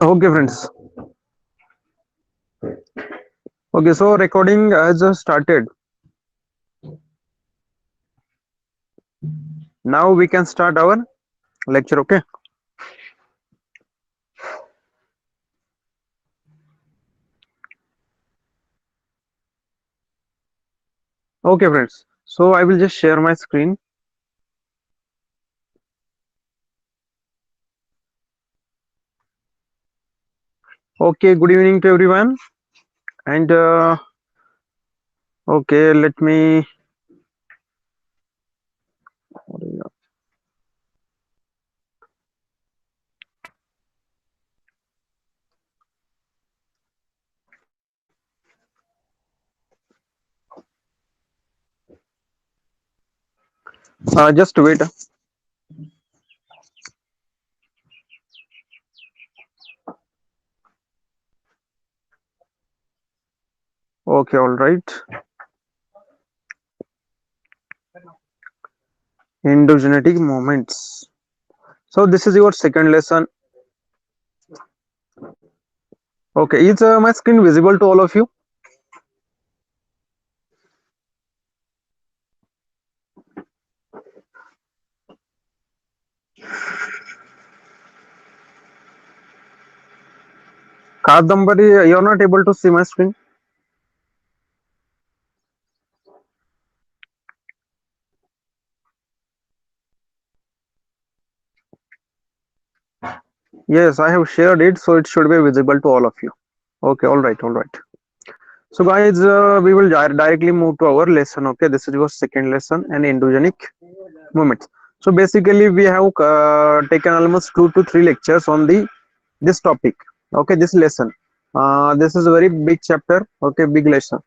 Okay, friends. Okay, so recording has started. Now we can start our lecture. Okay. Okay, friends. So I will just share my screen. Okay. Good evening to everyone. And okay, let me just wait. Okay. All right. Endogenetic moments. So this is your second lesson. Okay. Is my screen visible to all of you? Kadambari, you are not able to see my screen. Yes, I have shared it, so it should be visible to all of you. Okay. All right. All right. So guys, we will directly move to our lesson. Okay, this is your second lesson and endogenic movements. So basically, we have taken almost 2 to 3 lectures on the this topic. Okay, this lesson. This is a very big chapter. Okay, big lesson.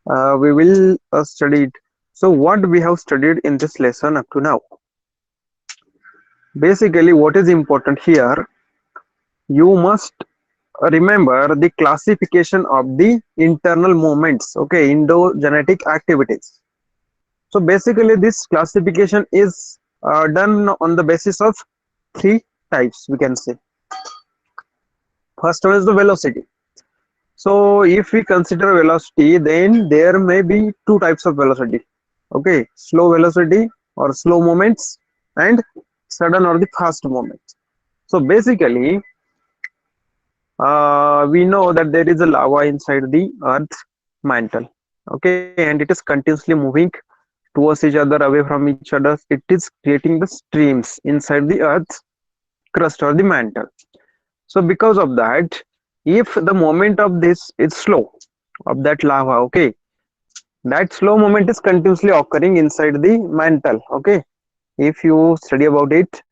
We will study it. So what we have studied in this lesson up to now. Basically, what is important here? You must remember the classification of the internal movements. Okay, endogenetic activities. So basically, this classification is done on the basis of 3 types, we can say. First one is the velocity. So if we consider velocity, then there may be 2 types of velocity. Okay, slow velocity or slow moments and sudden or the fast moments. So basically, we know that there is a lava inside the earth mantle. Okay, and it is continuously moving towards each other, away from each other. It is creating the streams inside the earth's crust or the mantle. So because of that, if the moment of this is slow, of that lava, okay, that slow moment is continuously occurring inside the mantle. Okay, if you study about it,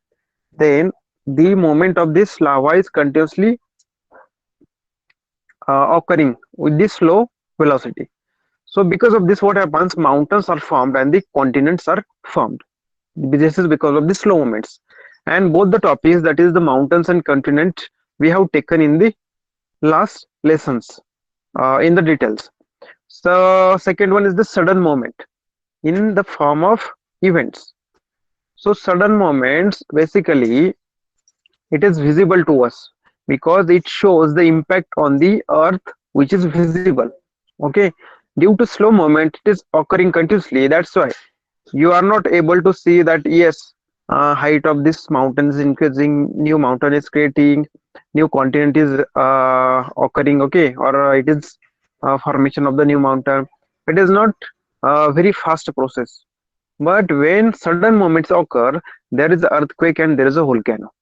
then the moment of this lava is continuously occurring with this slow velocity. So because of this, what happens? Mountains are formed and the continents are formed. This is because of the slow movements. And both the topics, that is the mountains and continent, we have taken in the last lessons in the details. So second one is the sudden movement in the form of events. So sudden moments, basically it is visible to us because it shows the impact on the earth which is visible. Okay, due to slow movement it is occurring continuously. That's why you are not able to see that, yes, height of this mountain is increasing, new mountain is creating, new continent is occurring. Okay, or it is formation of the new mountain. It is not a very fast process, but when sudden moments occur, there is earthquake and there is a volcano.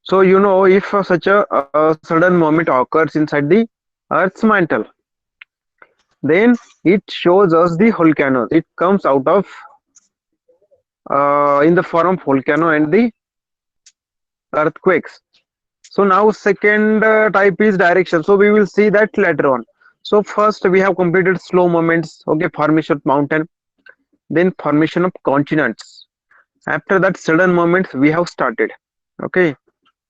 So you know, if such a sudden moment occurs inside the earth's mantle, then it shows us the volcanoes. It comes out of in the form of volcano and the earthquakes. So now second type is direction. So we will see that later on. So first we have completed slow movements. Okay, formation of mountain, then formation of continents. After that, sudden moments we have started. Okay,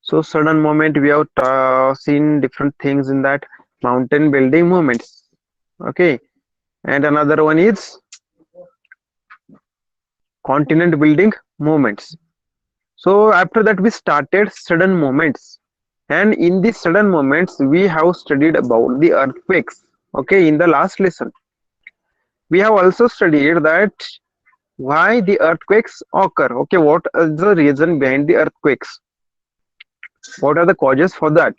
so sudden moment we have seen different things in that mountain building movements. Okay, and another one is continent building movements. So after that we started sudden moments, And in the sudden moments, we have studied about the earthquakes. Okay, in the last lesson, we have also studied that why the earthquakes occur. Okay, what is the reason behind the earthquakes? What are the causes for that?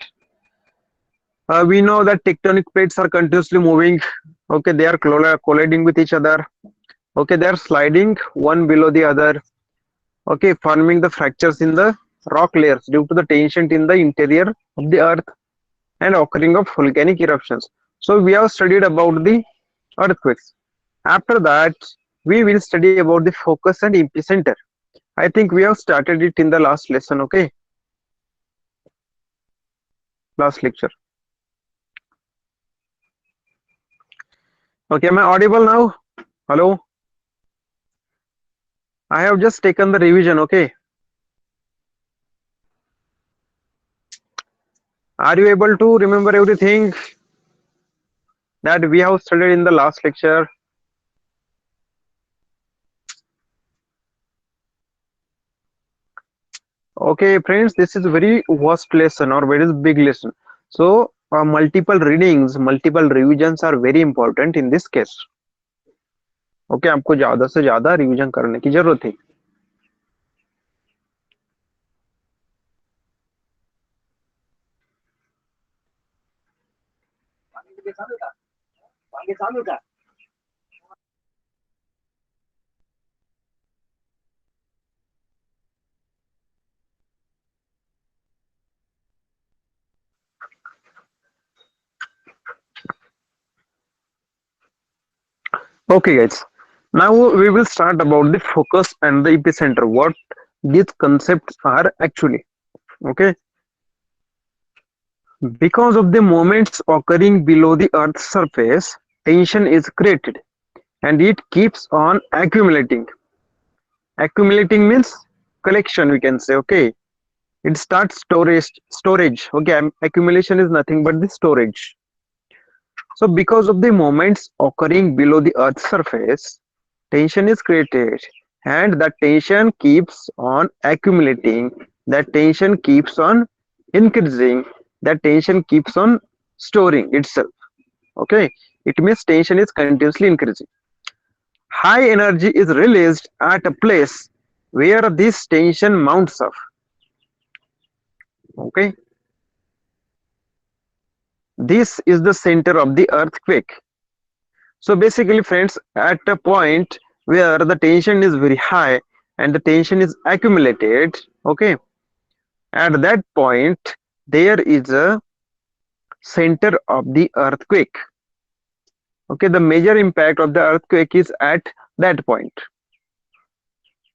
We know that tectonic plates are continuously moving. Okay, they are colliding with each other. Okay, they are sliding one below the other. Okay, forming the fractures in the rock layers due to the tension in the interior of the earth and occurring of volcanic eruptions. So we have studied about the earthquakes. After that, we will study about the focus and epicenter. I think we have started it in the last lesson. Okay, last lecture. Okay, am I audible now? Hello, I have just taken the revision. Okay, are you able to remember everything that we have studied in the last lecture? Okay, friends, this is very vast lesson or very big lesson. So multiple readings, multiple revisions are very important in this case. Okay, आपको ज्यादा से ज्यादा revision करने की जरूरत है. Okay, guys. Now we will start about the focus and the epicenter. What these concepts are actually. Okay, because of the moments occurring below the Earth's surface, tension is created, and it keeps on accumulating. Accumulating means collection. We can say. Okay, it starts storage. Okay, accumulation is nothing but the storage. So because of the moments occurring below the earth's surface, tension is created, and that tension keeps on accumulating, that tension keeps on increasing, that tension keeps on storing itself. Okay, it means tension is continuously increasing. High energy is released at a place where this tension mounts up. Okay, this is the center of the earthquake. So basically, friends, at a point where the tension is very high and the tension is accumulated, okay, at that point, there is a center of the earthquake. Okay, the major impact of the earthquake is at that point.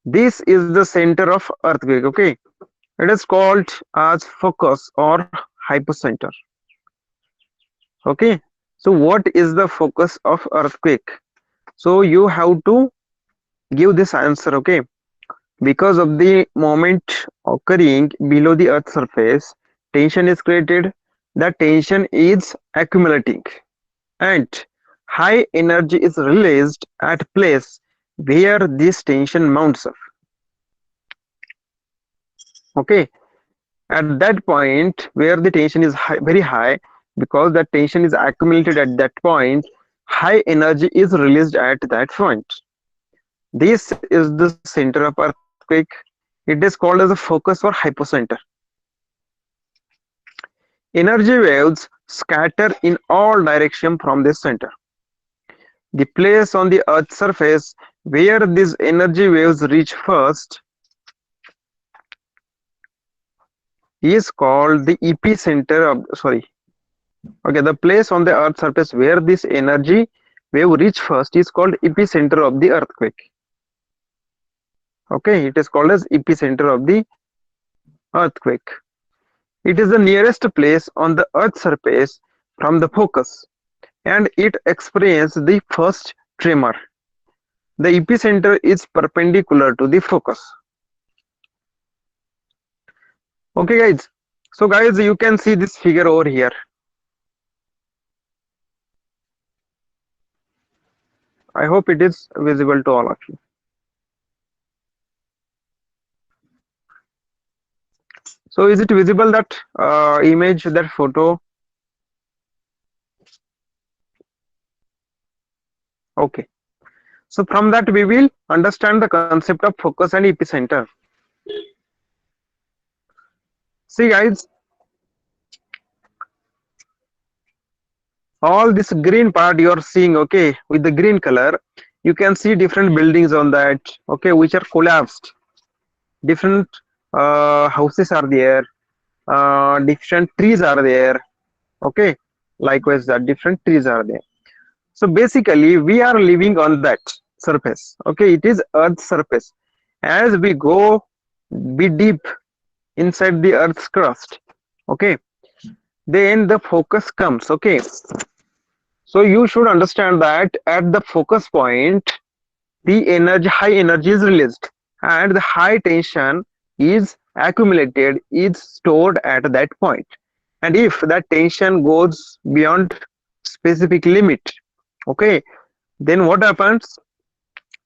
This is the center of earthquake. Okay, it is called as focus or hypocenter. Okay, so what is the focus of earthquake? So you have to give this answer. Okay, because of the moment occurring below the earth's surface, tension is created, the tension is accumulating, and high energy is released at place where this tension mounts up. Okay, at that point where the tension is very high, because the tension is accumulated at that point, high energy is released at that point. This is the center of earthquake. It is called as a focus or hypocenter. Energy waves scatter in all directions from this center. The place on the Earth's surface where these energy waves reach first is called the epicenter of, sorry, okay, the place on the Earth's surface where this energy wave reach first is called epicenter of the earthquake. Okay, it is called as epicenter of the earthquake. It is the nearest place on the Earth's surface from the focus, and it experiences the first tremor. The epicenter is perpendicular to the focus. Okay, guys. So, guys, you can see this figure over here. I hope it is visible to all of you. So is it visible, that image, that photo? Okay. So from that we will understand the concept of focus and epicenter. See guys, all this green part you are seeing, okay, with the green color, you can see different buildings on that, okay, which are collapsed. Different houses are there, different trees are there, okay. Likewise, that different trees are there. So basically, we are living on that surface, okay. It is Earth's surface. As we go be deep inside the Earth's crust, okay, then the focus comes, okay. So you should understand that at the focus point, the energy, high energy is released, and the high tension is accumulated, is stored at that point. And if that tension goes beyond specific limit, okay, then what happens?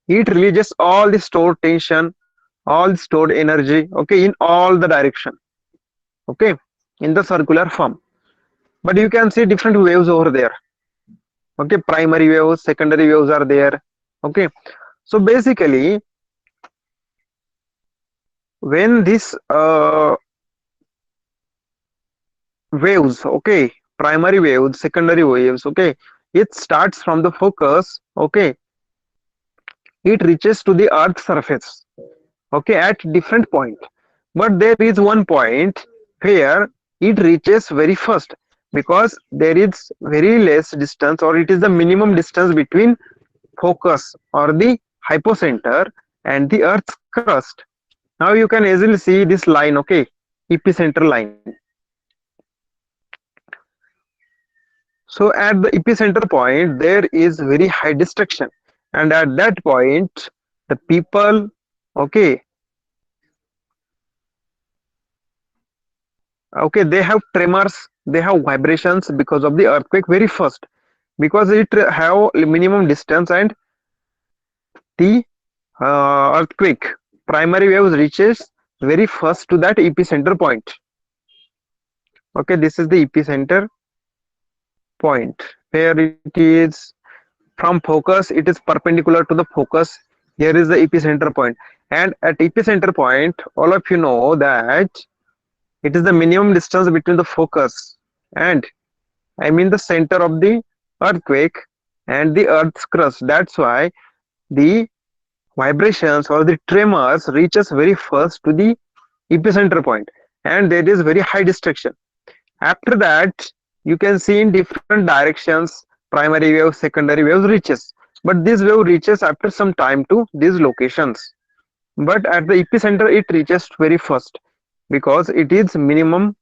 It releases all the stored tension, all the stored energy, okay, in all the direction, okay, in the circular form. But you can see different waves over there, okay. Primary waves, secondary waves are there, okay. So basically, when this waves, okay, primary waves, secondary waves, okay, it starts from the focus, okay, it reaches to the Earth's surface, okay, at different point. But there is one point where it reaches very first, because there is very less distance, or it is the minimum distance between focus or the hypocenter and the Earth's crust. Now you can easily see this line, okay, epicenter line. So at the epicenter point, there is very high destruction, and at that point, the people, okay, okay, they have tremors, they have vibrations because of the earthquake very first, because it have minimum distance, and the earthquake primary waves reaches very first to that epicenter point. Okay, this is the epicenter point where it is. From focus, it is perpendicular to the focus. Here is the epicenter point, and at epicenter point, all of you know that it is the minimum distance between the focus and, I mean, the center of the earthquake and the Earth's crust. That's why the vibrations or the tremors reaches very first to the epicenter point, and there is very high destruction. After that, you can see in different directions, primary wave, secondary waves reaches, but this wave reaches after some time to these locations. But at the epicenter, it reaches very first, because it is minimum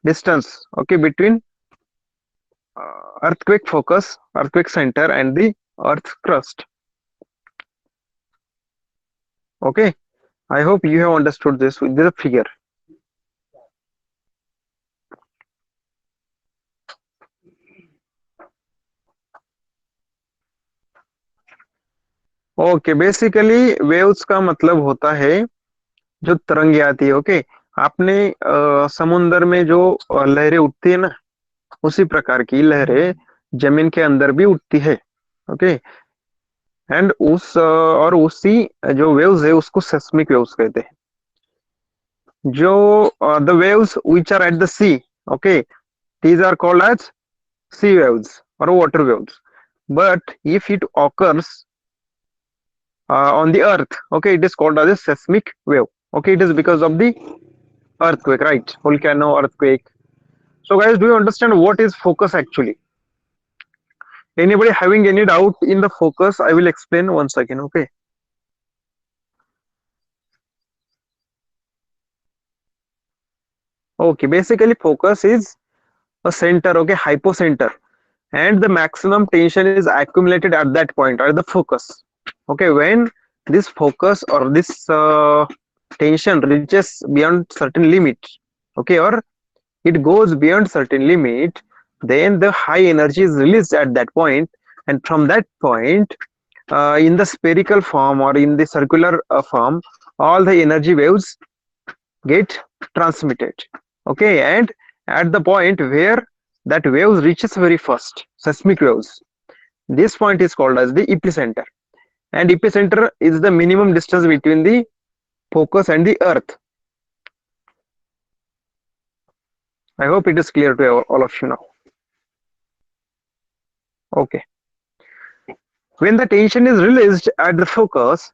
distance, okay, between earthquake focus, earthquake center, and the Earth's crust. Okay, I hope you have understood this with the figure. Okay, basically waves का मतलब होता है जो तरंगे आती है, okay. आपने समुन्द्र में जो लहरें उठती है ना, उसी प्रकार की लहरें जमीन के अंदर भी उठती है, ओके। एंड और उसी जो वेव्स है उसको सेस्मिक वेव्स कहते हैं। जो the waves which are at the sea, okay, these are called as sea waves or water waves. But if it occurs on the earth, okay, it is called as a seismic wave, okay. It is because of the earthquake, right? Volcano, earthquake. So guys, do you understand what is focus actually? Anybody having any doubt in the focus? I will explain once again, okay. Okay, basically focus is a center, okay, hypocenter, and the maximum tension is accumulated at that point, or the focus, okay. When this focus or this tension reaches beyond certain limit, okay, or it goes beyond certain limit, then the high energy is released at that point, and from that point, in the spherical form or in the circular form, all the energy waves get transmitted. Okay, and at the point where that waves reaches very first, seismic waves, this point is called as the epicenter. And epicenter is the minimum distance between the focus and the earth. I hope it is clear to all of you now. Okay. When the tension is released at the focus,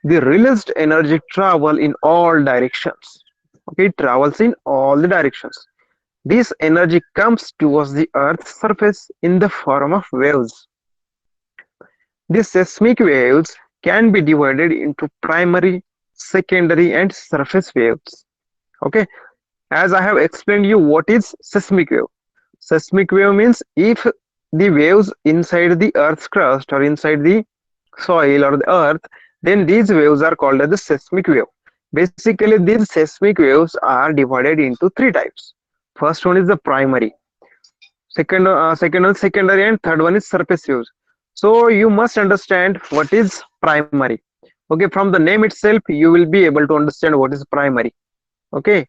the released energy travel in all directions. Okay, it travels in all the directions. This energy comes towards the Earth's surface in the form of waves. These seismic waves can be divided into primary, secondary, and surface waves. Okay, as I have explained you what is seismic wave. Seismic wave means if the waves inside the Earth's crust or inside the soil or the earth, then these waves are called as the seismic wave. Basically, these seismic waves are divided into three types. First one is the primary, second one secondary, and third one is surface waves. So you must understand what is primary. Okay, from the name itself, you will be able to understand what is primary. Okay,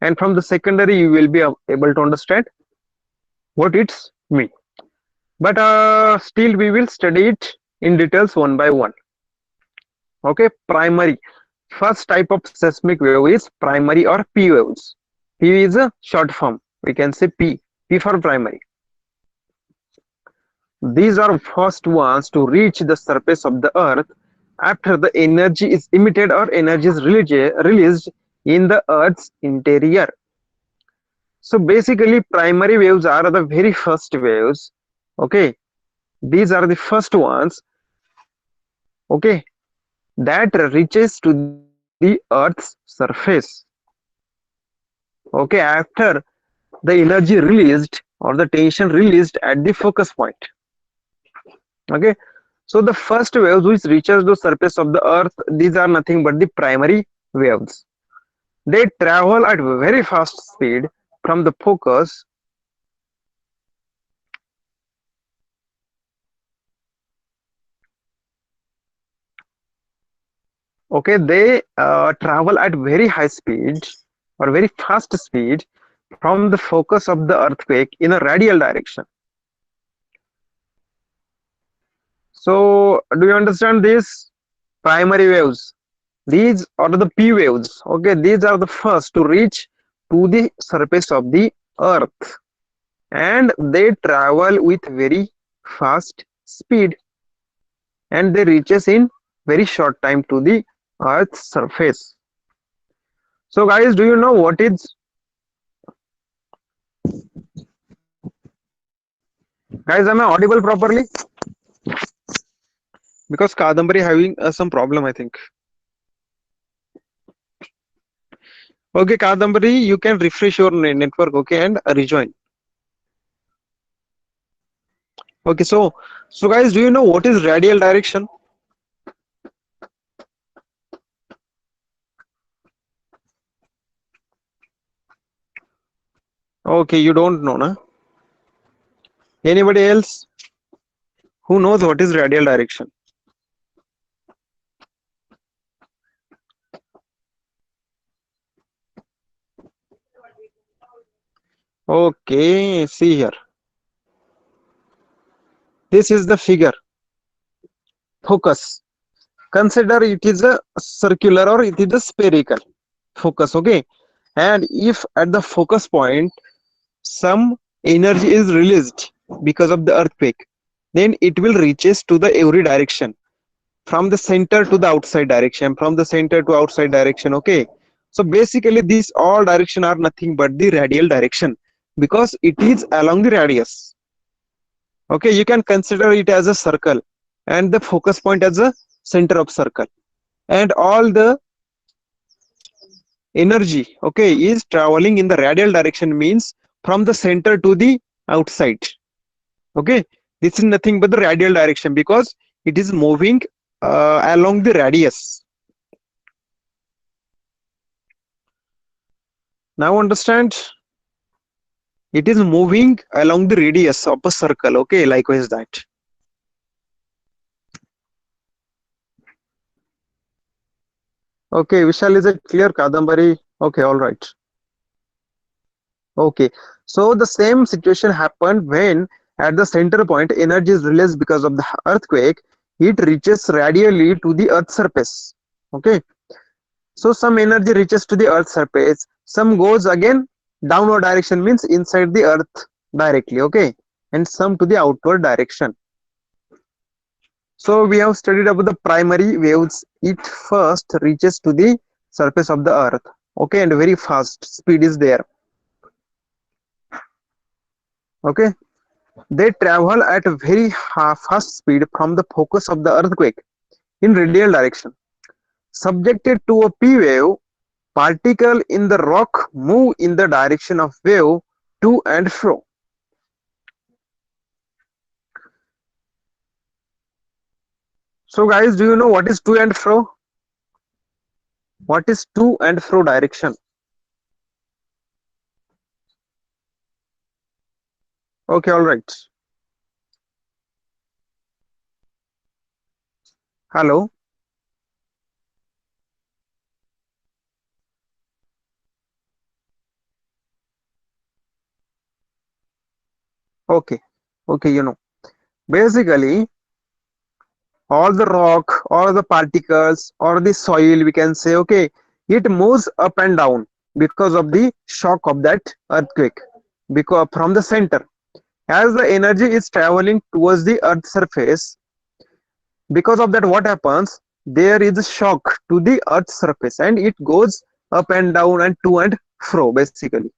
and from the secondary, you will be able to understand what it's mean. But still, we will study it in details one by one. Okay, primary. First type of seismic wave is primary or P waves. P is a short form. We can say P. P for primary. These are first ones to reach the surface of the earth after the energy is emitted or energy is released in the earth's interior. So basically primary waves are the very first waves. Okay, these are the first ones. Okay, that reaches to the earth's surface. Okay, after the energy released or the tension released at the focus point. Okay, so the first waves which reaches the surface of the earth, these are nothing but the primary waves. They travel at very fast speed from the focus. Okay, they travel at very high speed or very fast speed from the focus of the earthquake in a radial direction. So do you understand this? Primary waves, these are the P waves. Okay, these are the first to reach to the surface of the earth, and they travel with very fast speed, and they reaches in very short time to the earth's surface. So guys, do you know what is, guys, am I audible properly? Because Kadambari having some problem, I think. Okay, Kadambari, you can refresh your network, okay, and rejoin. Okay, so guys, do you know what is radial direction? Okay, you don't know, na? Anybody else who knows what is radial direction? Okay, see here. This is the figure. Focus. Consider it is a circular or it is a spherical focus, okay? And if at the focus point some energy is released because of the earthquake, then it will reaches to the every direction, from the center to the outside direction, from the center to outside direction. Okay, so basically these all direction are nothing but the radial direction because it is along the radius. Okay, you can consider it as a circle and the focus point as a center of circle, and all the energy, okay, is traveling in the radial direction, means from the center to the outside. Okay, this is nothing but the radial direction because it is moving along the radius. Now understand, it is moving along the radius of a circle. Okay, likewise that. Okay, Vishal, is it clear? Kadambari Okay, all right. Okay, so the same situation happened when at the center point energy is released because of the earthquake. It reaches radially to the earth surface. Okay, so some energy reaches to the earth surface, some goes again downward direction, means inside the earth directly. Okay, and some to the outward direction. So we have studied about the primary waves. It first reaches to the surface of the earth. Okay, and very fast speed is there. Okay, they travel at a very fast speed from the focus of the earthquake in radial direction. Subjected to a P wave, particles in the rock move in the direction of wave to and fro. So guys, do you know what is to and fro? What is to and fro direction? Okay, all right. Hello. Okay. Okay, you know. Basically, all the rock or the particles or the soil, we can say, okay, it moves up and down because of the shock of that earthquake, because from the center, as the energy is traveling towards the earth surface, because of that what happens, there is a shock to the earth surface and it goes up and down and to and fro basically.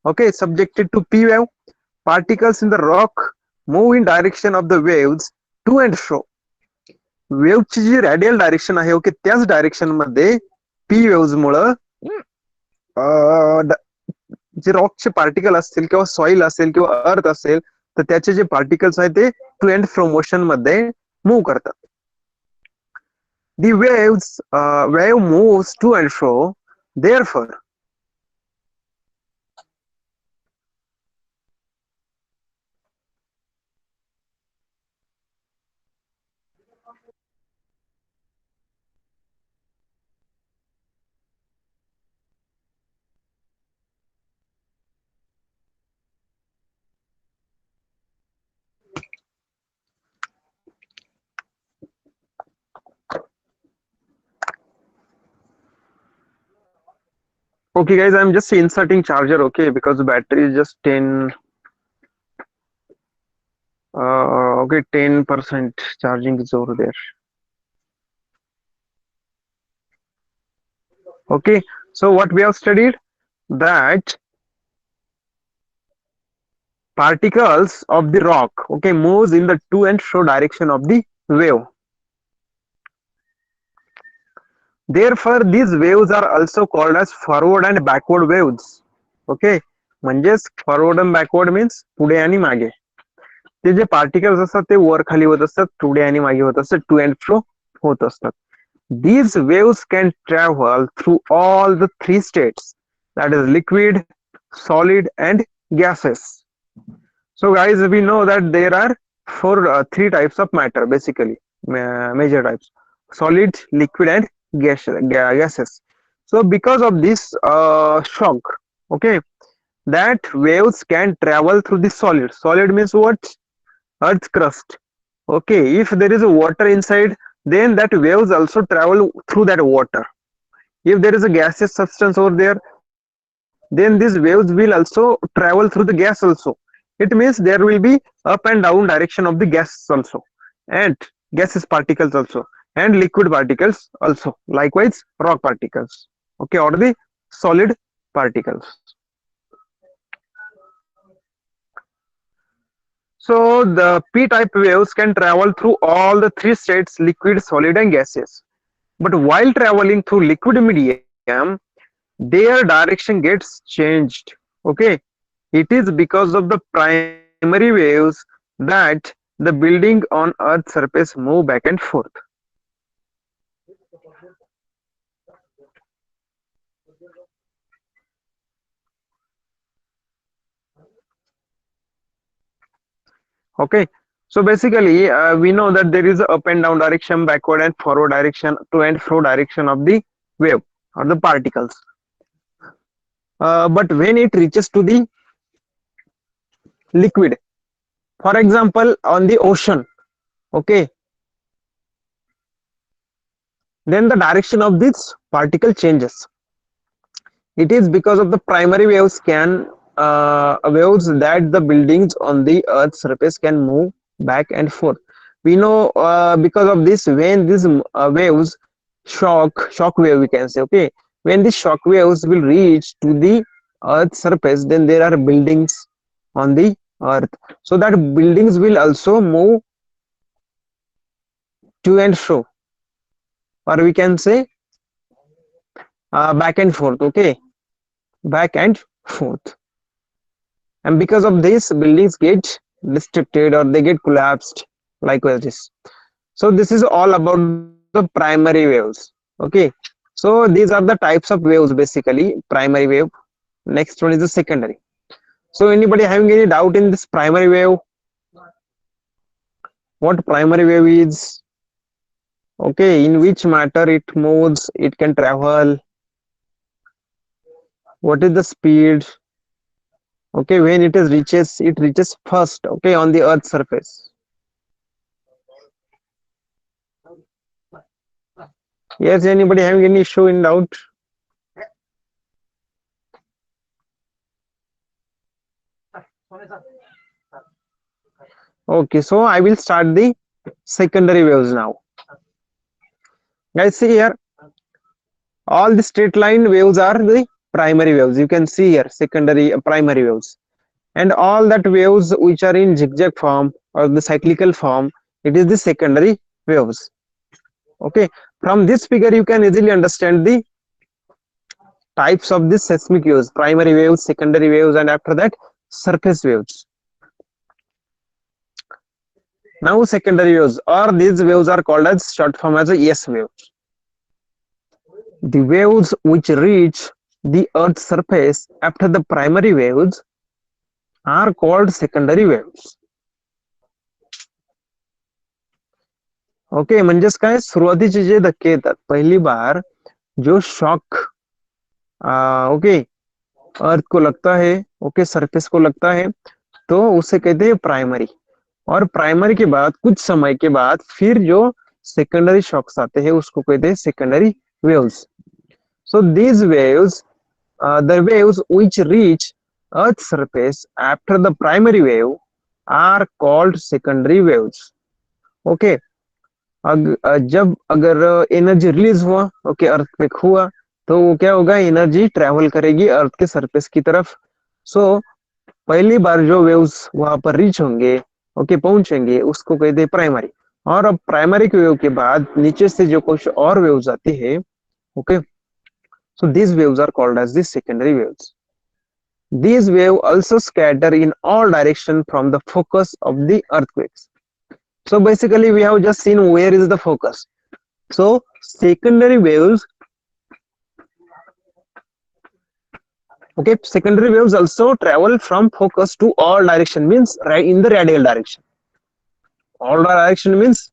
Okay, subjected to P wave, particles in the rock move in direction of the waves to and fro. वेव्हची जी radial direction आहे, okay, त्याच direction मध्ये P wave मुळे जे रॉकचे particle असतील किंवा सॉइल असेल किंवा अर्थ असेल, तर त्याचे जे पार्टिकल्स आहेत ते टू अँड फ्रो मोशन मध्ये मूव्ह करतात. The waves wave moves to and fro, therefore okay guys, I'm just inserting charger, okay, because the battery is just 10 okay, 10% charging is over there. Okay, so what we have studied, that particles of the rock, okay, moves in the to and fro direction of the wave. Therefore these waves are also called as forward and backward waves. Okay, म्हणजेच forward and backward means पुढे आणि मागे. ते जे particles असतात ते वर खाली होत असतात, पुढे आणि मागे होत असतात, टू अँड फ्रो होत असतात. These waves can travel through all the three states, that is liquid, solid and gases. So guys, we know that there are three types of matter basically, major types: solid, liquid and gases. So because of this shock, okay, that waves can travel through the solid. Solid means what? Earth's crust. Okay, if there is a water inside, then that waves also travel through that water. If there is a gaseous substance over there, then these waves will also travel through the gas also. It means there will be up and down direction of the gas also, and gaseous particles also, and liquid particles also, likewise rock particles, okay, or the solid particles. So the p-type waves can travel through all the three states: liquid, solid and gaseous. But while traveling through liquid medium, their direction gets changed. Okay, it is because of the primary waves that the building on earth surface move back and forth. Okay, so basically we know that there is a up and down direction, backward and forward direction, to and fro direction of the wave. or the particles. But when it reaches to the liquid, for example on the ocean, okay, then the direction of this particle changes. It is because of the primary waves that the buildings on the earth's surface can move back and forth. We know because of this, when these waves shock wave, we can say, okay, when the shock waves will reach to the earth's surface, then there are buildings on the earth, so that buildings will also move to and fro, or we can say back and forth, okay, back and forth. And because of this, buildings get restricted or they get collapsed likewise this. So this is all about the primary waves, okay. So these are the types of waves, basically primary wave. Next one is the secondary. So anybody having any doubt in this primary wave, what primary wave is, okay, in which matter it moves, it can travel, what is the speed, okay, when it reaches first, okay, on the earth's surface. Yes, anybody having any issue in doubt? Okay, so I will start the secondary waves now. Guys, see here, all the straight line waves are the primary waves. You can see here secondary primary waves, and all that waves which are in zigzag form or the cyclical form, it is the secondary waves. Okay, from this figure you can easily understand the types of the seismic waves: primary waves, secondary waves, and after that surface waves. Now secondary waves, or these waves are called as short form as a S waves. The waves which reach the earth's surface after the primary waves are called secondary waves. Okay, म्हणजेच काय, सुरुवातीचे जे धक्के येतात पहली बार जो shock okay अर्थ को लगता है, ओके सरफेस को लगता है, तो उसे कहते हैं प्राइमरी। और प्राइमरी के बाद कुछ समय के बाद फिर जो सेकेंडरी शॉक्स आते हैं उसको कहते हैं secondary waves. So these waves, the waves which reach earth surface after the primary wave are called secondary waves. Okay, जब अगर एनर्जी रिलीज हुआ, ओके अर्थक्वेक हुआ, तो वो क्या होगा, एनर्जी ट्रेवल करेगी अर्थ के सरफेस की तरफ। सो पहली बार जो वेव्स वहां पर रीच होंगे, ओके पहुंचेंगे, उसको कहते हैं प्राइमरी। और अब प्राइमरी के वेव के बाद नीचे से जो कुछ और वेव्स आती है, okay, so these waves are called as the secondary waves. These waves also scatter in all direction from the focus of the earthquakes. So basically we have just seen where is the focus. So secondary waves, okay, secondary waves also travel from focus to all direction, means right in the radial direction. All direction means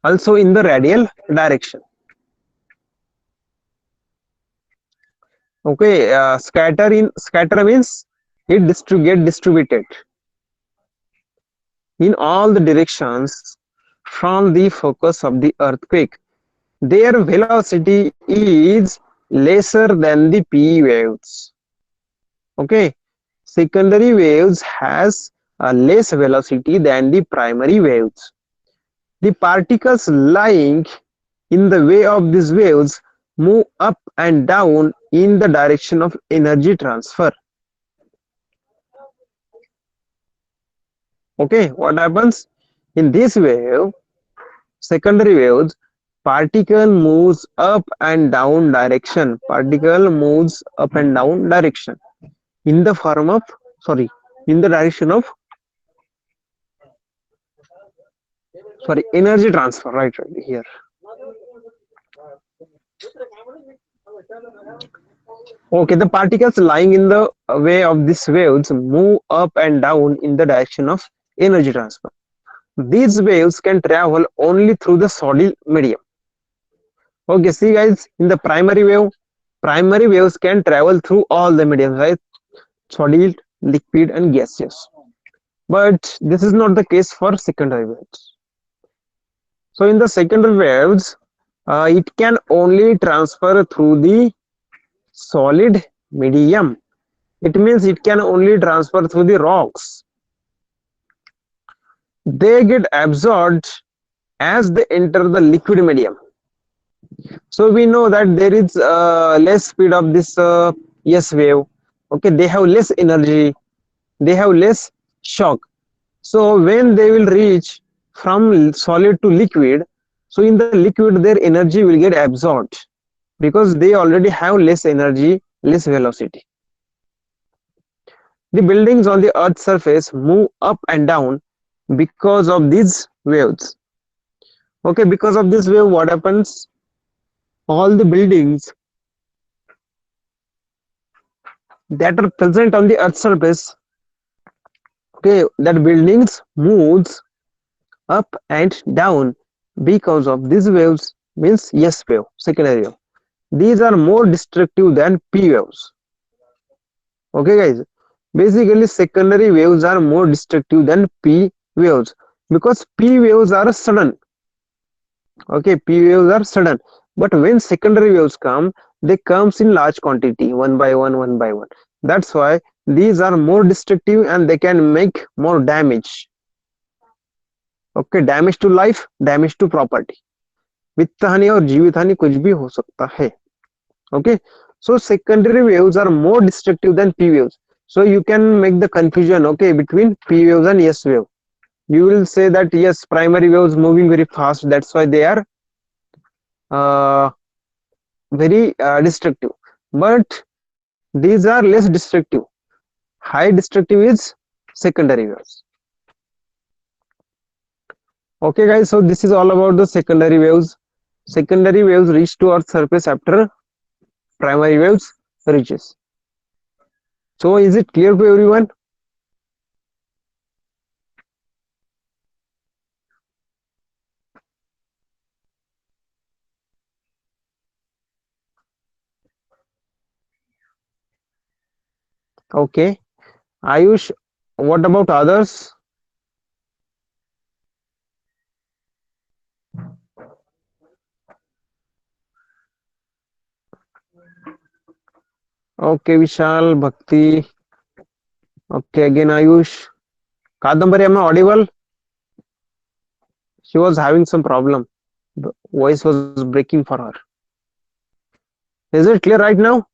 also in the radial direction. Okay, scatter means it get distributed in all the directions from the focus of the earthquake. Their velocity is lesser than the P waves. Okay, secondary waves has a less velocity than the primary waves. The particles lying in the way of these waves move up and down in the direction of energy transfer. Okay, what happens in this wave, secondary waves, particle moves up and down direction, particle moves up and down direction in the form of, sorry, in the direction of, sorry, energy transfer, right here. Okay, the particles lying in the way of these waves move up and down in the direction of energy transfer. These waves can travel only through the solid medium. Okay, see guys, in the primary wave, primary waves can travel through all the mediums, right? Solid, liquid, and gaseous. But this is not the case for secondary waves. So in the secondary waves, it can only transfer through the solid medium. It means it can only transfer through the rocks. They get absorbed as they enter the liquid medium. So we know that there is less speed of this S wave. Okay, they have less energy, they have less shock. So when they will reach from solid to liquid, so in the liquid their energy will get absorbed because they already have less energy, less velocity. The buildings on the earth's surface move up and down because of these waves. Okay, because of this wave, what happens? All the buildings that are present on the earth's surface, okay, that buildings moves up and down because of these waves, means S wave, secondary wave. These are more destructive than P waves. Okay guys, basically secondary waves are more destructive than P waves because P waves are sudden. Okay, P waves are sudden, but when secondary waves come, they comes in large quantity, one by one. That's why these are more destructive and they can make more damage. Okay, damage to life, damage to property, वित्त हानि और जीवित हानि कुछ भी हो सकता है. Okay, so secondary waves are more destructive than P waves. So you can make the confusion, okay, between P waves and S wave. You will say that yes, primary waves moving very fast, that's why they are uh, very destructive, but these are less destructive. High destructive is secondary waves. Okay guys, so this is all about the secondary waves. Secondary waves reach to earth's surface after primary waves reaches. So is it clear to everyone? Okay, Ayush, what about others? Okay, Vishal, Bhakti. Okay, again Ayush. Kadambari, am I audible? She was having some problem. The voice was breaking for her. Is it clear right now?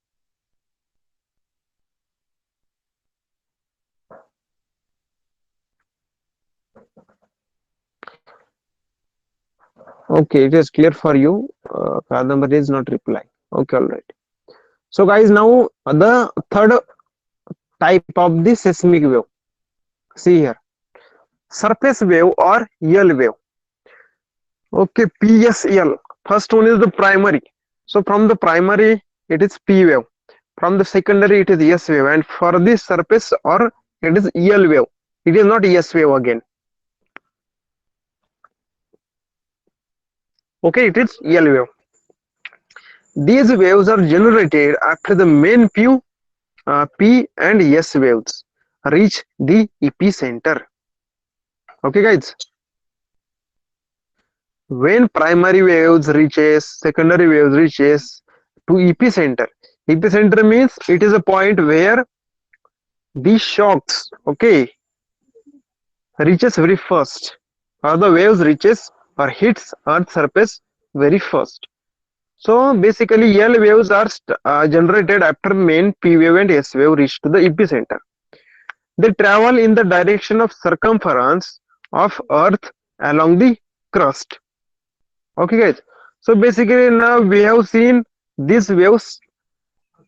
Okay, it is clear for you. Kadambari is not replying. Okay, all right. So guys, now the third type of the seismic wave. See here, surface wave or L wave. Okay, PSL. First one is the primary. So from the primary, it is P wave. From the secondary, it is S wave. And for the surface or it is L wave. It is not S wave again. Okay, it is L wave. These waves are generated after the main P and S waves reach the epicenter. Okay, guys. When primary waves reaches, secondary waves reaches to epicenter. Epicenter means it is a point where the shocks, okay, reaches very first, or the waves reaches or hits earth surface very first. So basically L waves are generated after main P wave and S wave reach to the epicenter. They travel in the direction of circumference of earth along the crust. Okay guys, so basically now we have seen these waves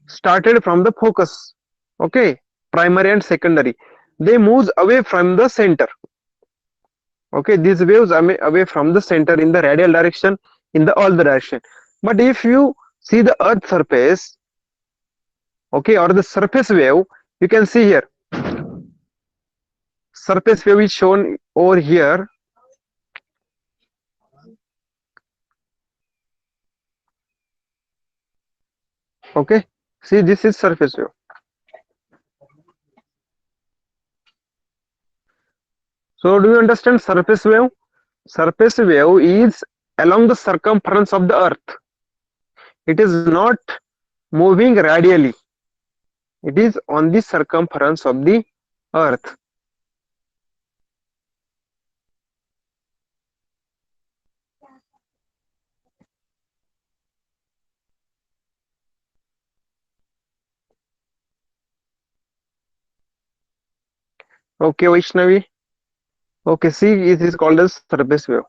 started from the focus, okay, primary and secondary. They move away from the center. Okay, these waves are away from the center in the radial direction, in the all the direction. But if you see the earth surface, okay, or the surface wave, you can see here surface wave is shown over here. Okay, see, this is surface wave. So do you understand surface wave? Surface wave is along the circumference of the earth. It is not moving radially. It is on the circumference of the earth. Okay, Vaishnavi. Okay, see, it is called as surface wave.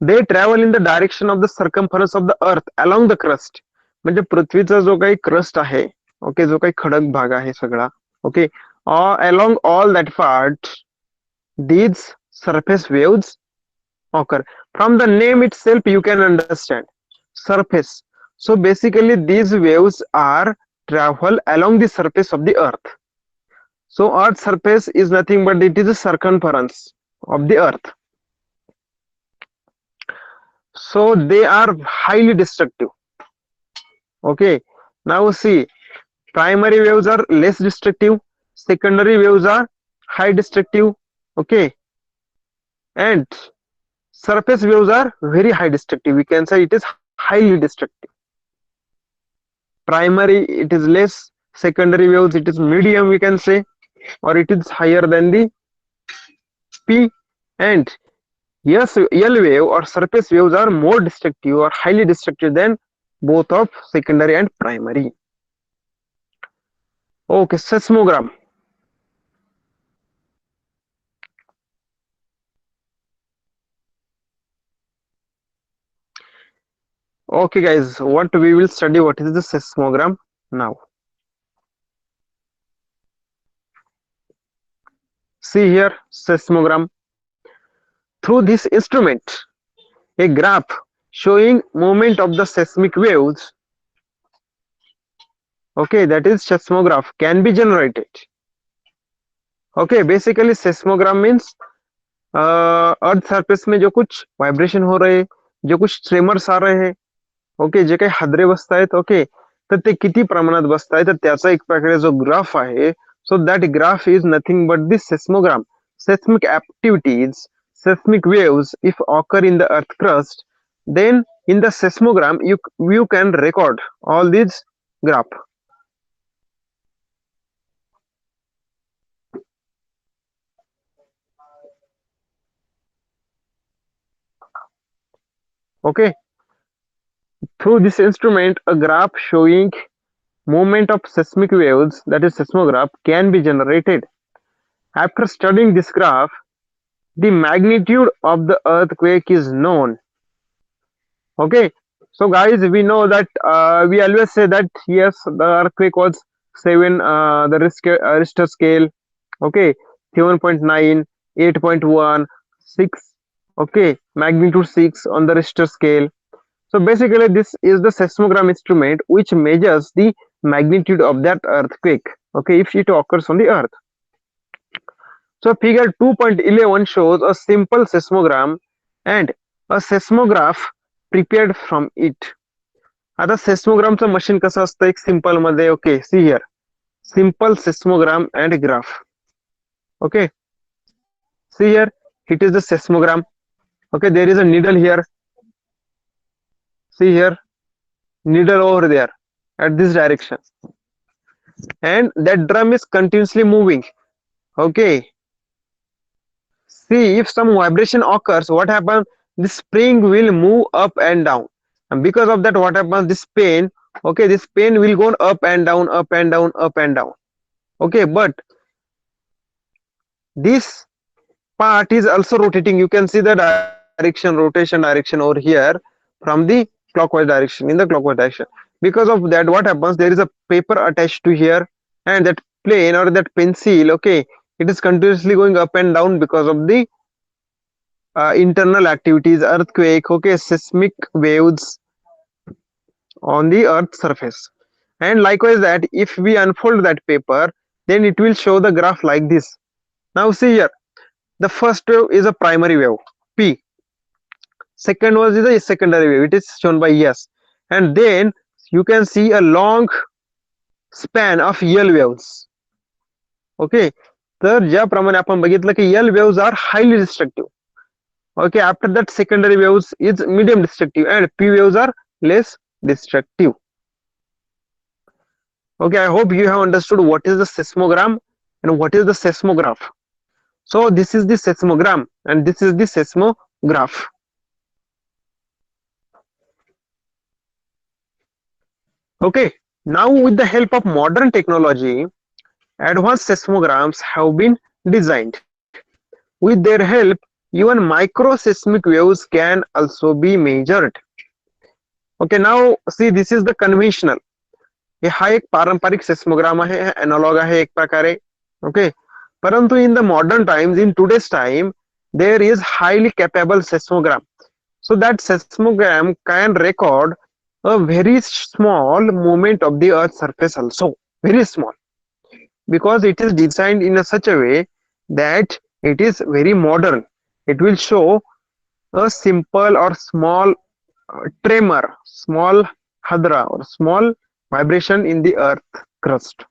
They travel in the direction of the circumference of the earth along the crust. म्हणजे पृथ्वीचा जो काही crust आहे, okay, जो काही खडक भाग आहे सगळा, okay, along all that part, these surface waves occur. From the name itself, you can understand surface. So basically, these waves are travel along the surface of the earth. So earth's surface is nothing but it is a circumference of the earth. So they are highly destructive. Okay, now see, primary waves are less destructive, secondary waves are high destructive, okay, and surface waves are very high destructive. We can say it is highly destructive. Primary it is less, secondary waves it is medium, we can say, or it is higher than the P, and yes, L wave or surface waves are more destructive or highly destructive than both of secondary and primary. Okay, seismogram. Okay, guys, what we will study what is the seismogram now. See here, seismogram. Through this instrument, a graph showing movement of the seismic waves, okay, that is seismograph, can be generated. Okay, basically seismogram means earth surface में जो कुछ vibration हो रहे, जो कुछ tremors आ रहे हैं, okay, जे काही हादरे बसतायत, ओके, तर ते किती प्रमाणात बसतायत, तर त्याचा एक प्रकारे जो ग्राफ आहे, so that graph is nothing but this seismogram. Seismic activities, seismic waves, if occur in the earth crust, then in the seismogram you can record all these graph. Okay, through this instrument a graph showing movement of seismic waves, that is seismograph, can be generated. After studying this graph, the magnitude of the earthquake is known. Okay, so guys, we know that we always say that yes, the earthquake was 7, the Richter scale, okay, 7.9, 8.1, 6, okay, magnitude 6 on the Richter scale. So basically this is the seismogram instrument which measures the magnitude of that earthquake, okay, if it occurs on the earth. So figure 2.11 shows a simple seismogram and a seismograph prepared from it. आता सेस्मोग्रामचं machine कसं असतं, एक simple मध्ये, okay, see here, simple seismogram and graph. Okay, see here, it is the seismogram. Okay, there is a needle here. See here, needle over there at this direction, and that drum is continuously moving. Okay, see, if some vibration occurs, what happens? The spring will move up and down, and because of that, what happens? This pen, okay, this pen will go up and down, up and down, up and down. Okay, but this part is also rotating. You can see the rotation direction over here from the clockwise direction, in the clockwise direction. Because of that, what happens? There is a paper attached to here, and that plane or that pencil, okay, it is continuously going up and down because of the internal activities, earthquake, okay, seismic waves on the earth surface. And likewise that if we unfold that paper, then it will show the graph like this. Now see here, the first wave is a primary wave, P. Second was is a secondary wave, it is shown by S. And then you can see a long span of L waves. Okay, तर ज्याप्रमाणे आपण बघितलं की L waves are highly destructive. Okay, after that secondary waves is medium destructive and P waves are less destructive. Okay, I hope you have understood what is the seismogram and what is the seismograph. So this is the seismogram and this is the seismograph. Okay, now with the help of modern technology, advanced seismograms have been designed. With their help, even microseismic waves can also be measured. Okay, now see, this is the conventional. हा एक पारंपरिक सेस्मोग्राम आहे, analogue आहे एक प्रकारे. Okay, परंतु in the modern times, in today's time, there is highly capable seismogram. So that seismogram can record a very small movement of the earth's surface also, very small, because it is designed in a such a way that it is very modern. It will show a simple or small tremor, small hadra or small vibration in the earth crust.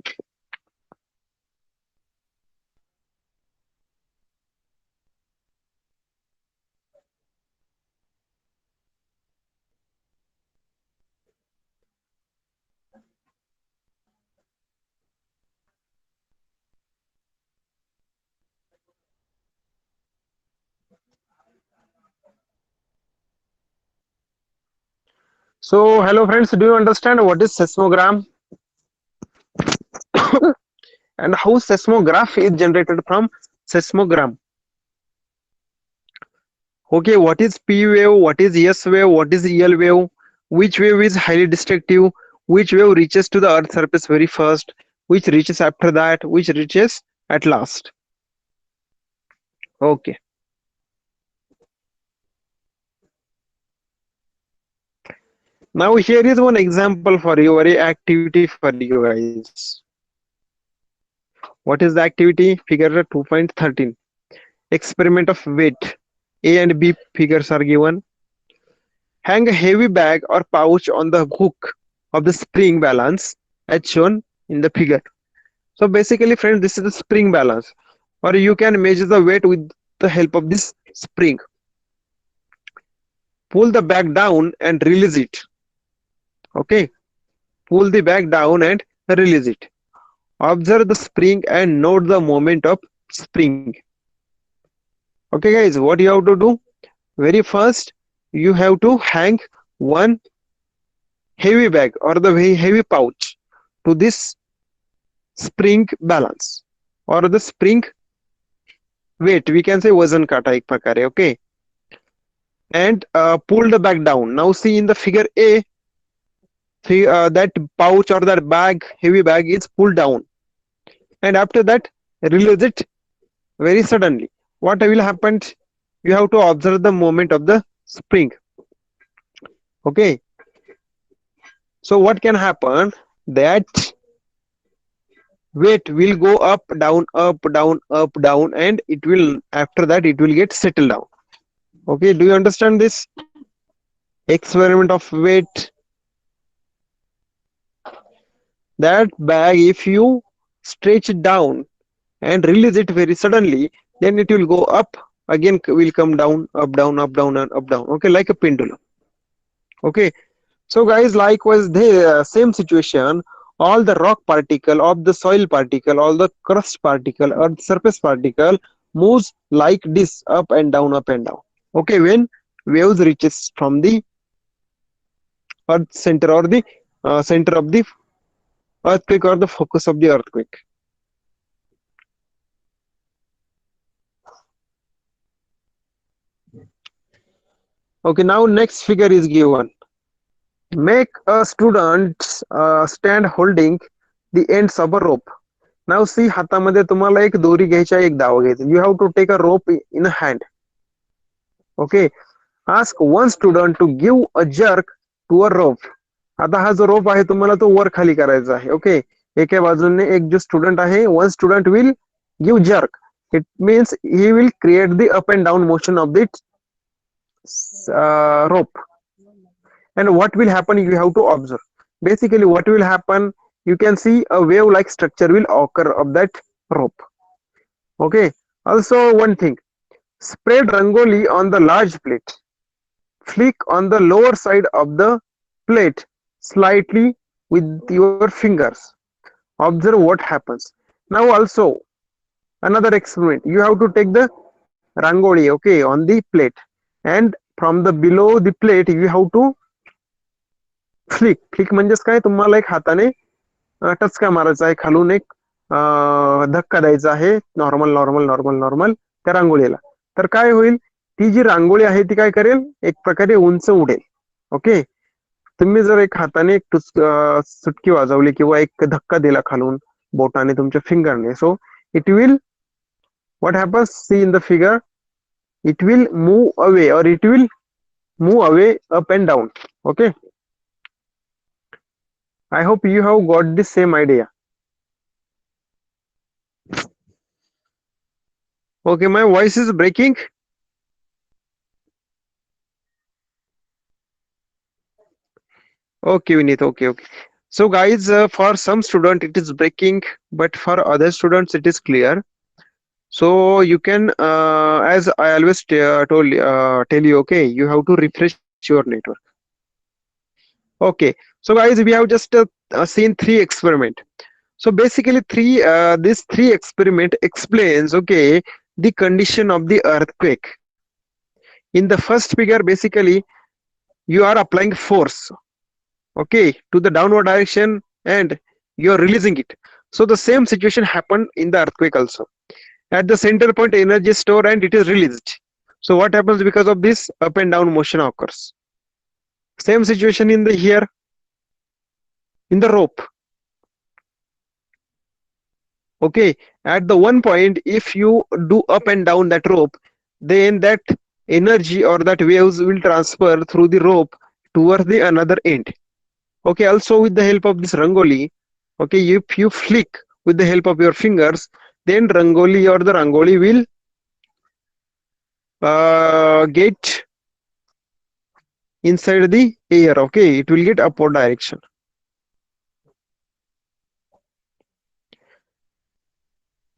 So hello friends, do you understand what is seismogram and how seismograph is generated from seismogram? Okay, what is P wave, what is S wave, what is EL wave, which wave is highly destructive, which wave reaches to the earth surface very first, which reaches after that, which reaches at last. Okay, now here is one example for you, very activity for you guys. What is the activity? Figure 2.13, experiment of weight. A and B figures are given. Hang a heavy bag or pouch on the hook of the spring balance as shown in the figure. So basically friends, this is the spring balance, or you can measure the weight with the help of this spring. Pull the bag down and release it. Okay, pull the bag down and release it. Observe the spring and note the moment of spring. Okay guys, what you have to do? Very first, you have to hang one heavy bag or the very heavy pouch to this spring balance or the spring weight. We can say वजन काटा एक प्रकारे. Okay, and pull the bag down. Now see in the figure A, that pouch or that bag, heavy bag is pulled down, and after that release it very suddenly. What will happen? You have to observe the movement of the spring. Okay, so what can happen? That weight will go up down up down up down, and it will, after that it will get settled down. Okay, do you understand this experiment of weight? That bag, if you stretch it down and release it very suddenly, then it will go up, again will come down, up down up down and up down. Okay, like a pendulum. Okay, so guys, likewise the same situation, all the rock particle, of the soil particle, all the crust particle or the surface particle moves like this, up and down, up and down. Okay, when waves reaches from the earth center or the center of the earthquake or the focus of the earthquake. Okay, now next figure is given. Make a student stand holding the ends of a rope. Now see, हातामध्ये तुम्हाला एक दोरी घ्यायची आहे, एक दाव घ्यायचा. You have to take a rope in a hand. Okay, ask one student to give a jerk to a rope. आता हा जो रोप आहे तुम्हाला तो वर खाली करायचा आहे. ओके, एका बाजूने एक जो स्टुडंट आहे, one student will give jerk. It means he will create the up and down motion of the rope. And what will happen? You have to observe. basically what will happen, you can see a wave like structure will occur of that rope. Okay, also one thing, spread rangoli on the large plate, flick on the lower side of the plate slightly with your fingers, observe what happens. Now also another experiment, you have to take the rangoli, okay, on the plate, and from the below the plate you have to flick म्हणजेच काय, तुम्हाला एक हाताने टचका मारायचा आहे खालून, एक धक्का द्यायचा आहे नॉर्मल नॉर्मल नॉर्मल नॉर्मल त्या रांगोळीला. तर काय होईल, ती जी रांगोळी आहे ती काय करेल, एक प्रकारे उंच उडेल. ओके, तुम्ही जर एक हाताने एक सुटकी वाजवली किंवा एक धक्का दिला खालून बोटाने तुमच्या फिंगरने, so it will, what happens, see in the figure, it will move away or it will move away up and down. Okay, I hope you have got the same idea. Okay, my voice is breaking. Okay, Vineet. Okay. So, guys, for some student it is breaking, but for other students it is clear. So you can, as I always tell you, okay, you have to refresh your network. Okay. So, guys, we have just seen three experiment. So basically, this three experiment explains, okay, the condition of the earthquake. In the first figure, basically, you are applying force, okay, to the downward direction, and you are releasing it. So the same situation happened in the earthquake also. At the center point, energy is stored and it is released. So what happens because of this, up and down motion occurs. Same situation in the here, in the rope. Okay, at the one point, if you do up and down that rope, then that energy or that waves will transfer through the rope towards the another end. Okay, also with the help of this rangoli, okay, if you flick with the help of your fingers, then rangoli or the rangoli will get inside the air. Okay, it will get upward direction.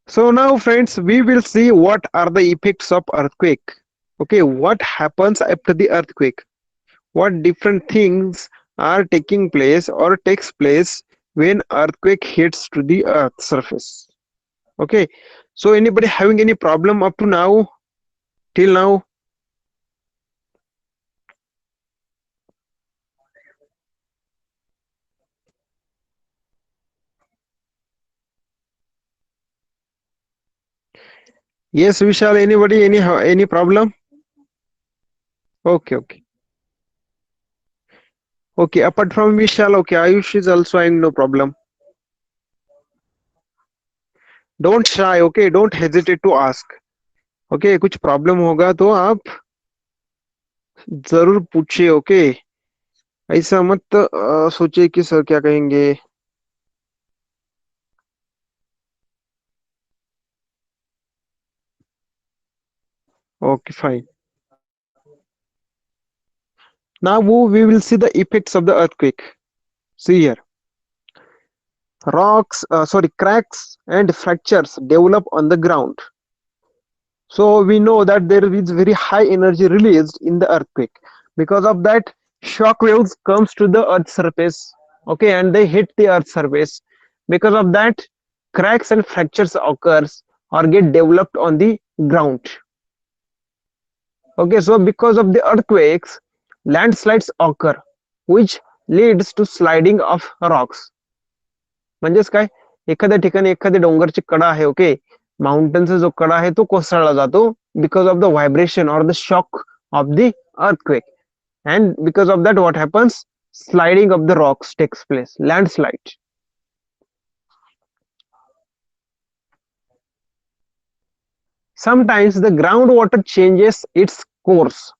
So now friends, we will see what are the effects of earthquake. Okay, what happens after the earthquake, what different things are taking place or takes place when earthquake hits to the earth surface. Okay, so anybody having any problem up to now, till now? Yes, Vishal, anybody, any problem? Okay. Okay, apart from Vishal, okay, Ayush is also having no problem. Don't shy, okay, don't hesitate to ask. Okay, कुछ problem होगा तो आप जरूर पूछिए. Okay, ऐसा मत सोचिए कि सर क्या कहेंगे. Okay, fine. Now we will see the effects of the earthquake. See here, cracks and fractures develop on the ground. So we know that there is very high energy released in the earthquake. Because of that, shock waves comes to the earth surface, okay, and they hit the earth surface. Because of that, cracks and fractures occurs or get developed on the ground. Okay, so because of the earthquakes, landslides occur, which leads to sliding of rocks. म्हणजेच काय, एखाद्या ठिकाणी एखादी डोंगरची कडा आहे, okay, माउंटेनचा जो कडा आहे तो कोसळला जातो बिकॉज ऑफ द व्हायब्रेशन और the shock of the earthquake, and because of that what happens, sliding of the rocks takes place, landslide. Sometimes the groundwater changes its course.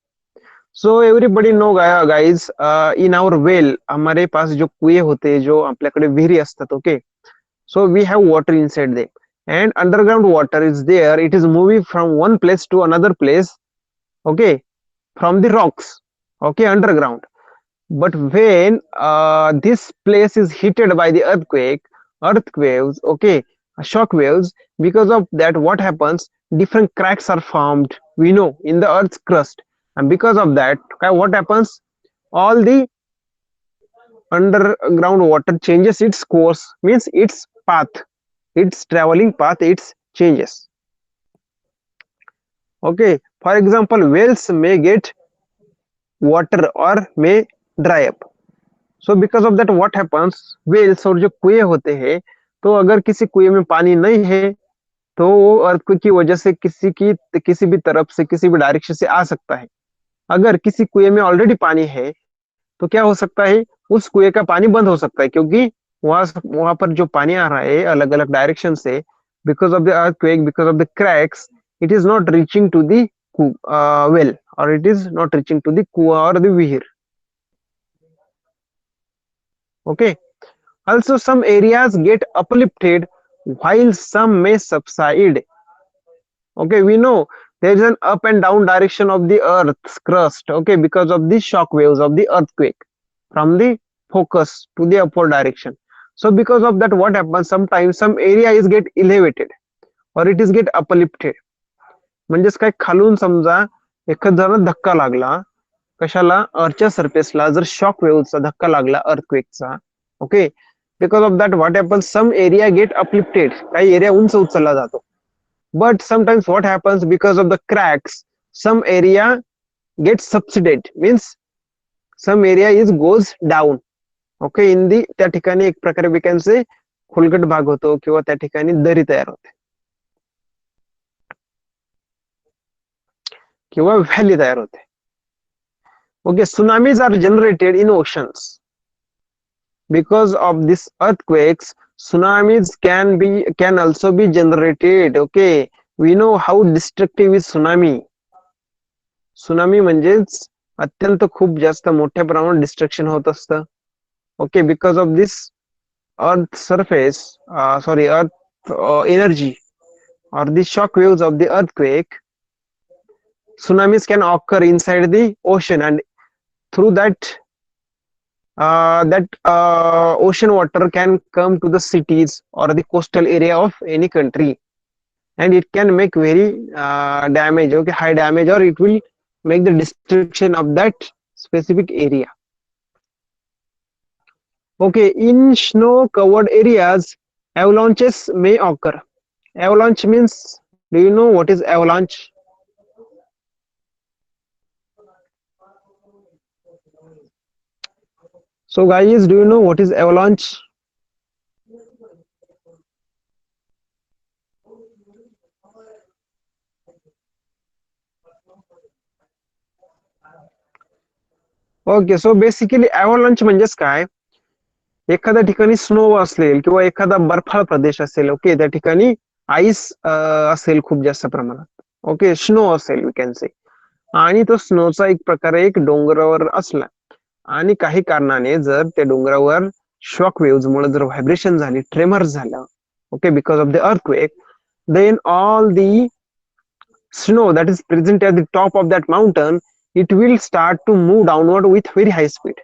So everybody know guys, in our well, हमारे पास जो कुएं होते हैं, जो आपल्याकडे विहिरी असतात, okay, so we have water inside them, and underground water is there, it is moving from one place to another place, okay, from the rocks, okay, underground. But when this place is heated by the earth waves, okay, shock waves, because of that, what happens? Different cracks are formed, we know, in the earth's crust, and because of that, okay, what happens? All the underground water changes its course, means its path, its traveling path, its changes. Okay, for example, wells may get water or may dry up. So because of that what happens, wells और जो कुएं होते हैं, तो अगर किसी कुएं में पानी नहीं है तो वो अर्थक्वेक की वजह से किसी भी तरफ से, किसी भी डायरेक्शन से आ सकता है। अगर किसी कुएं में ऑलरेडी पानी है तो क्या हो सकता है, उस कुएं का पानी बंद हो सकता है, क्योंकि वहां पर जो पानी आ रहा है अलग अलग डायरेक्शन से, because of the earthquake, because of the cracks, it is not reaching to the well, और it is not reaching to the कुआ और द विहिर। Okay. Also, some areas get uplifted while some may subside. Okay, we know there is an up and down direction of the earth's crust, okay, because of the shock waves of the earthquake from the focus to the upward direction. So because of that, what happens, sometimes some area is get elevated or it is get uplifted. म्हणजेच काय, खालून समजा एखाद्याला धक्का लागला, कशाला, अर्थच्या सरफेसला जर shock वेव्हचा धक्का लागला अर्थक्वेकचा, okay, because of that what happen, some area get uplifted, काही एरिया उंच उचलला जातो. But sometimes what happens, because of the cracks, some area get subsided, means some area is goes down. Okay, in the, त्या ठिकाणी एक प्रकारे we can say खोलगट भाग होतो किंवा त्या ठिकाणी दरी तयार होते किंवा व्हॅली तयार होते. Okay, tsunamis are generated in oceans. Because of these earthquakes, tsunamis can also be generated. Okay, we know how destructive is tsunami. Tsunami म्हणजेच अत्यंत खूप जास्त मोठ्या प्रमाणात डिस्ट्रक्शन होत असतं. Okay, because of this earth surface, earth energy or the shock waves of the earthquake, tsunamis can occur inside the ocean, and through that ocean water can come to the cities or the coastal area of any country, and it can make very damage, okay, high damage, or it will make the destruction of that specific area. Okay, in snow covered areas, avalanches may occur. Avalanche means, do you know what is avalanche? So guys, do you know what is avalanche? Okay, so basically avalanche म्हणजेच काय, एखाद्या ठिकाणी snow असेल किंवा एखादा बर्फाळ प्रदेश असेल, okay, त्या ठिकाणी आईस असेल खूप जास्त प्रमाणात, ओके, स्नो असेल वी कॅन से, आणि तो स्नोचा एक प्रकारे एक डोंगरावर असला आणि काही कारणाने जर त्या डोंगरावर शॉक वेव्स मुळे जर व्हायब्रेशन झाली, ट्रेमर्स झालं, okay, because of the earthquake, then all the snow that is present at the top of that mountain, it will start to move downward with very high speed.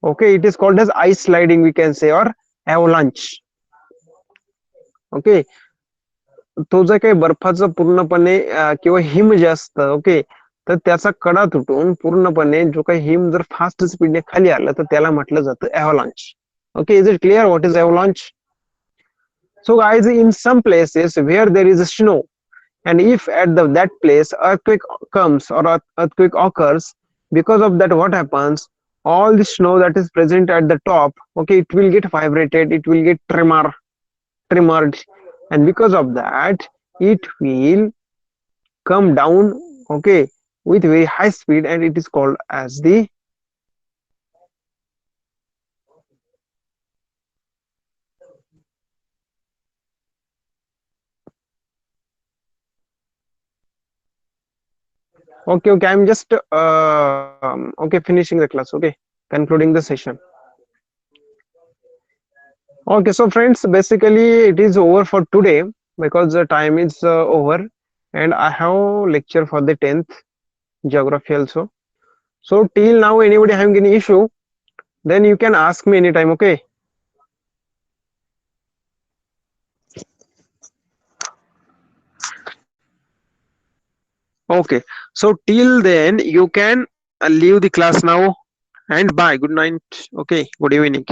Okay, it is called as ice sliding, we can say, or avalanche. Okay, तो जो काही बर्फाचं पूर्णपणे किंवा him जे असतं, okay, तर त्याचा कडा तुटून पूर्णपणे जो काही हिम जर फास्ट स्पीडने खाली आलं तर त्याला म्हटलं जातं avalanche. Okay, is it clear what is avalanche? So guys, in some places where there is snow, and if at that place earthquake comes or earthquake occurs, because of that what happens, all the snow that is present at the top, okay, it will get vibrated, it will get tremored, and because of that it will come down, okay, with very high speed, and it is called as the okay, I'm just okay, finishing the class, okay, concluding the session. Okay, so friends, basically it is over for today because the time is over, and I have lecture for the 10th geography also. So till now anybody having any issue, then you can ask me anytime. Okay. Okay, so till then you can leave the class now, and bye. Good night. Okay, good evening.